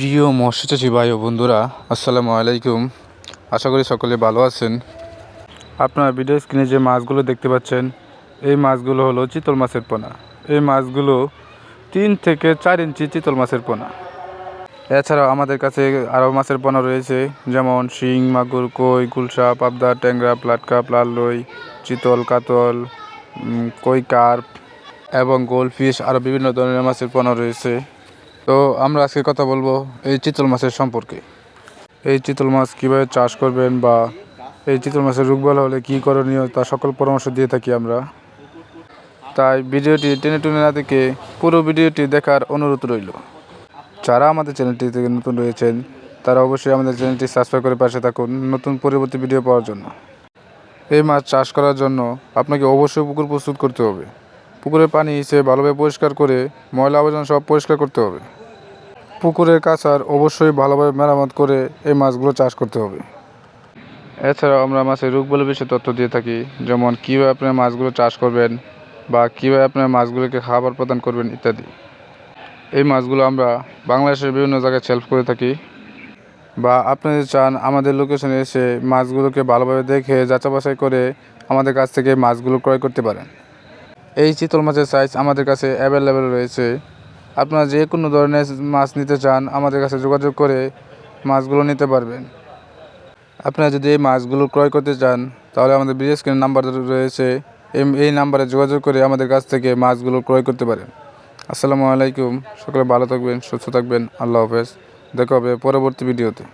প্রিয় মৎস্যচাষী ভাই ও বন্ধুরা, আসসালামু আলাইকুম। আশা করি সকলে ভালো আছেন। আপনার ভিডিও স্ক্রিনে যে মাছগুলো দেখতে পাচ্ছেন, এই মাছগুলো হলো চিতল মাছের পোনা। এই মাছগুলো 3 থেকে 4 ইঞ্চি চিতল মাছের পোনা। এছাড়াও আমাদের কাছে আরও মাছের পোনা রয়েছে, যেমন শিং, মাগুর, কই, গুলশা, পাবদা, ট্যাংরা, প্লাটকাপ, লাল রুই, চিতল, কাতল, কই কার্প এবং গোল্ডফিশ, আরও বিভিন্ন ধরনের মাছের পোনা রয়েছে। তো আমরা আজকে কথা বলবো এই চিতল মাছের সম্পর্কে। এই চিতল মাছ কীভাবে চাষ করবেন বা এই চিতল মাছের রোগবালাই হলে কী করণীয়, তা সকল পরামর্শ দিয়ে থাকি আমরা। তাই ভিডিওটি টেনে টুনে না দেখে পুরো ভিডিওটি দেখার অনুরোধ রইল। যারা আমাদের চ্যানেলটি থেকে নতুন রয়েছেন তারা অবশ্যই আমাদের চ্যানেলটি সাবস্ক্রাইব করে পাশে থাকুন নতুন পরবর্তী ভিডিও পাওয়ার জন্য। এই মাছ চাষ করার জন্য আপনাকে অবশ্যই পুকুর প্রস্তুত করতে হবে। পুকুরের পানি হিসেবে ভালোভাবে পরিষ্কার করে ময়লা আবর্জনা সব পরিষ্কার করতে হবে। পুকুরের কাছার অবশ্যই ভালোভাবে মেরামত করে এই মাছগুলো চাষ করতে হবে। এছাড়াও আমরা মাছের রোগবালাই বিষয়ে তথ্য দিয়ে থাকি, যেমন কীভাবে আপনার মাছগুলো চাষ করবেন বা কীভাবে আপনার মাছগুলোকে খাবার প্রদান করবেন ইত্যাদি। এই মাছগুলো আমরা বাংলাদেশের বিভিন্ন জায়গায় সেল করে থাকি, বা আপনি যদি চান আমাদের লোকেশনে এসে মাছগুলোকে ভালোভাবে দেখে যাচাই বাছাই করে আমাদের কাছ থেকে মাছগুলো ক্রয় করতে পারেন। এই চিতল মাছের সাইজ আমাদের কাছে অ্যাভেলেবেল রয়েছে। আপনারা যে কোনো ধরনের মাছ নিতে চান আমাদের কাছে যোগাযোগ করে মাছগুলো নিতে পারবেন। আপনারা যদি এই মাছগুলো ক্রয় করতে চান তাহলে আমাদের ভিডিও স্ক্রিনে নাম্বার রয়েছে, এই নাম্বারে যোগাযোগ করে আমাদের কাছ থেকে মাছগুলো ক্রয় করতে পারেন। আসসালামু আলাইকুম। সকলে ভালো থাকবেন, সুস্থ থাকবেন। আল্লাহ হাফেজ। দেখা হবে পরবর্তী ভিডিওতে।